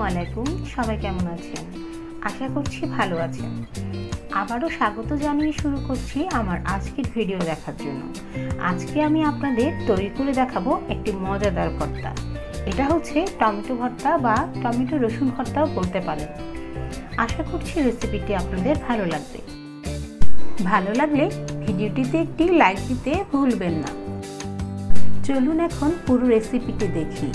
আলাইকুম, সবাই কেমন আছেন? আশা করছি ভালো আছেন। আবারও স্বাগত জানিয়ে শুরু করছি আমার আজকের ভিডিও দেখার জন্য। আজকে আমি আপনাদের তৈরি করে দেখাবো একটি মজাদার ভর্তা। এটা হচ্ছে টমেটো ভর্তা বা টমেটো রসুন ভর্তাও বলতে পারেন। আশা করছি রেসিপিটি আপনাদের ভালো লাগবে। ভালো লাগলে ভিডিওটিতে একটি লাইক দিতে ভুলবেন না। চলুন এখন পুরো রেসিপিটি দেখি।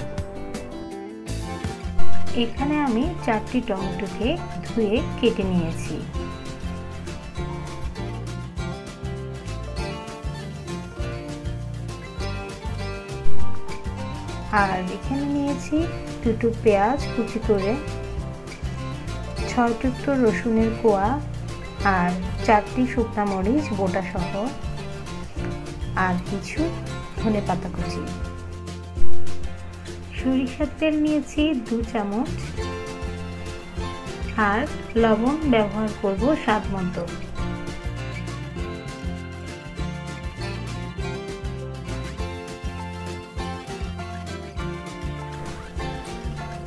এখানে আমি 4টি টমেটোকে ধুয়ে কেটে নিয়েছি। আর এখানে নিয়েছি 2টো পেঁয়াজ কুচি করে, 6 টুকরো রসুনের কোয়া, আর 4টি শুকনা মরিচ বোটা সহ, আর কিছু ধনেপাতা কুচি। সরিষার তেল নিয়েছি 2 চামচ, আর লবণ ব্যবহার করব স্বাদ মতো।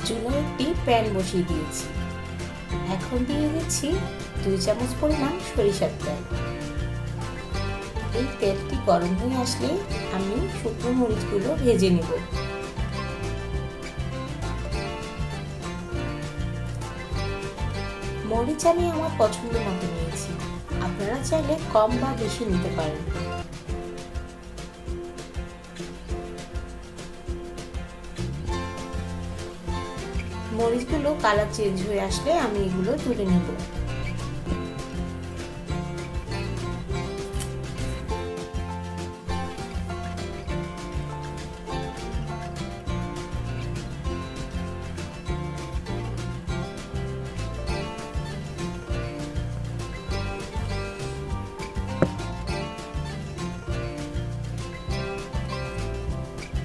চুলায় একটি প্যান বসিয়ে দিয়েছি। এখন দিয়ে দিচ্ছি 2 চামচ পরিমাণ সরিষার তেল। এই তেলটি গরম হয়ে আসলে আমি শুকনো মরিচগুলো ভেজে নেব। মরিচ আমি আমার পছন্দ মতো নিয়েছি, আপনারা চাইলে কম বা বেশি নিতে পারেন। মরিচগুলো কালার চেঞ্জ হয়ে আসলে আমি এগুলো তুলে নেব।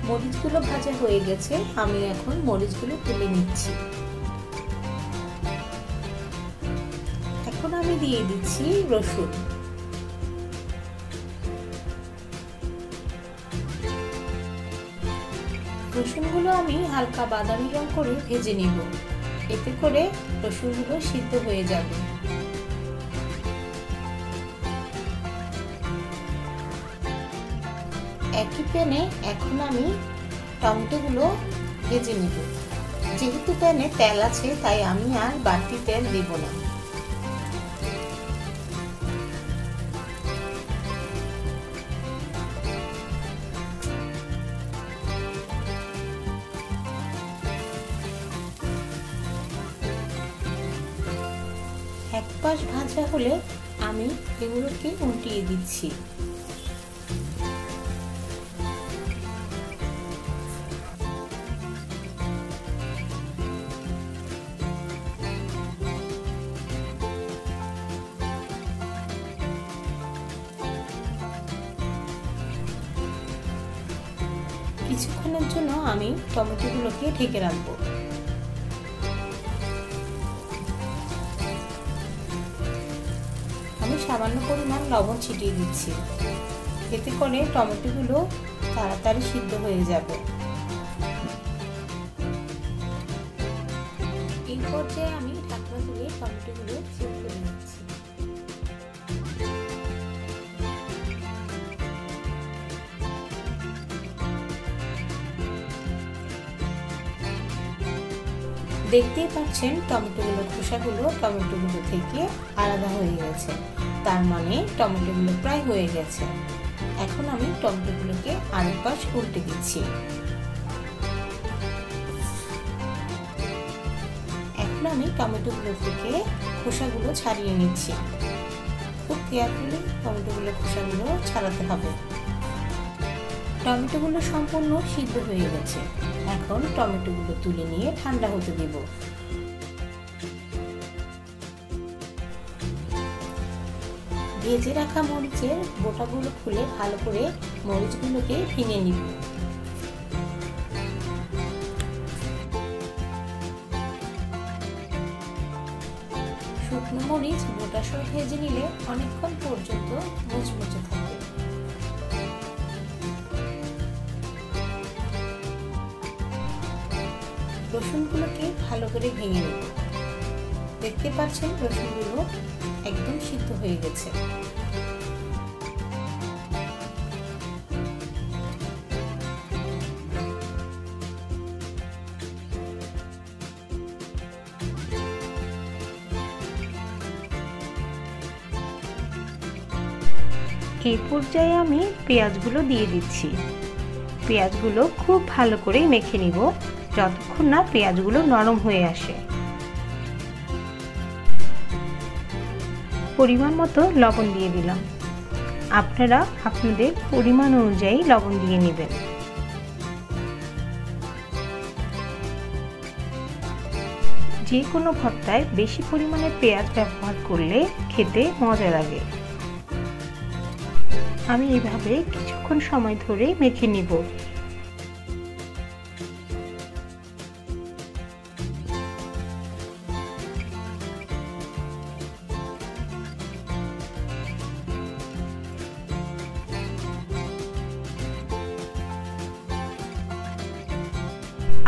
মরিচগুলো ভাজা হয়ে গেছে, আমি এখন মরিচগুলো তুলে নিচ্ছি। এখন আমি দিয়ে দিচ্ছি রসুন। রসুনগুলো আমি হালকা বাদামি রং করে ভেজে নেব, এতে করে রসুনগুলো সিদ্ধ হয়ে যাবে। একই প্যানে এখন আমি টমেটোগুলো ভেজে নেব। যেহেতু প্যানে তেল আছে তাই আমি আর বাড়তি তেল দেব না। এক পাশ ভাজা হলে আমি এগুলোকে উল্টিয়ে দিচ্ছি। কিছুক্ষণের জন্য আমি টমেটোগুলোকে ঢেকে রাখবো। আমি সামান্য পরিমাণ লবণ ছিটিয়ে দিচ্ছি, এতে করে টমেটোগুলো তাড়াতাড়ি সিদ্ধ হয়ে যাবে। এই পর্যায়ে আমি ঢাকনা তুলে টমেটোগুলো সিদ্ধ করে নিচ্ছি। দেখতেই পাচ্ছেন খোসাগুলো টমেটোগুলো থেকে আলাদা হয়ে গেছে, তার মানে টমেটোগুলো প্রায় হয়ে গেছে। এখন আমি টমেটোগুলোকে আরেক পাশ উল্টে দিচ্ছি। এখন আমি টমেটোগুলো থেকে খোসাগুলো ছাড়িয়ে নিচ্ছি। খুব কেয়ারফুলি খোসাগুলো ছাড়াতে হবে। টমেটোগুলো সম্পূর্ণ সিদ্ধ হয়ে গেছে। এখন টমেটোগুলো তুলে নিয়ে ঠান্ডা হতে দেব। ভেজে রাখা মরিচের বোটাগুলো খুলে ভালো করে মরিচগুলোকে ভেঙে নিব। শুকনো মরিচ বোটা সহ ভেজে নিলে অনেকক্ষণ পর্যন্ত মুচমুচে থাকবে। রসুনগুলোকে ভালো করে ভেঙে নেব। দেখতে পাচ্ছেন রসুনগুলো একদম সিদ্ধ হয়ে গেছে। এই পর্যায়ে আমি পেঁয়াজগুলো দিয়ে দিচ্ছি। পেঁয়াজগুলো খুব ভালো করে মেখে নিব যতক্ষণ না পেঁয়াজগুলো নরম হয়ে আসে। পরিমাণ মতো লবণ দিয়ে দিলাম। আপনারা আপনাদের পরিমাণ অনুযায়ী লবণ দিয়ে নেবেন। যে কোনো ভর্তায় বেশি পরিমাণে পেঁয়াজ ব্যবহার করলে খেতে মজা লাগে। আমি এইভাবে কিছুক্ষণ সময় ধরে মেখে নিব।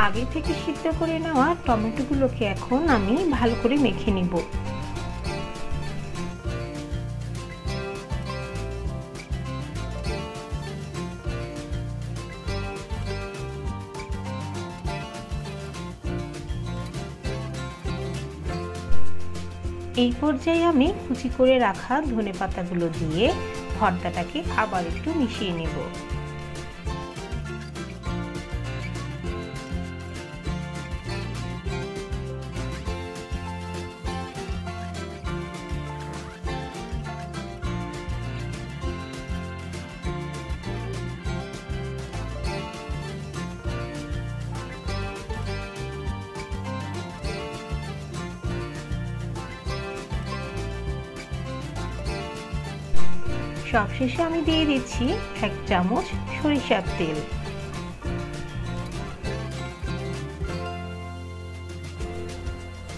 আগে থেকে সিদ্ধ করে নেওয়া টমেটোগুলোকে এখন আমি ভালো করে মেখে নিব। এই পর্যায়ে আমি কুচি করে রাখা ধনেপাতাগুলো দিয়ে ভর্তাটাকে আবার একটু মিশিয়ে নেব। সবশেষে আমি দিয়ে দিচ্ছি 1 চামচ সরিষার তেল।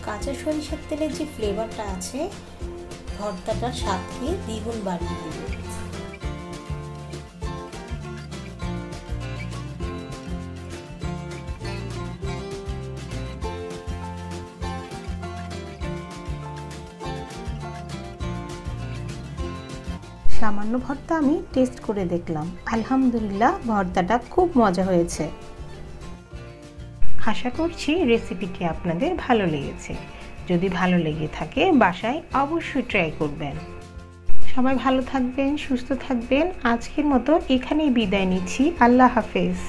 কাঁচা সরিষার তেলের যে ফ্লেভারটা আছে ভর্তাটার স্বাদকে দ্বিগুণ বাড়িয়ে দেবে। সামান্য ভর্তা আমি টেস্ট করে দেখলাম, আলহামদুলিল্লাহ ভর্তাটা খুব মজা হয়েছে। আশা করছি রেসিপিটি আপনাদের ভালো লেগেছে। যদি ভালো লেগে থাকে বাসায় অবশ্যই ট্রাই করবেন। সবাই ভালো থাকবেন, সুস্থ থাকবেন। আজকের মতো এখানেই বিদায় নিচ্ছি। আল্লাহ হাফেজ।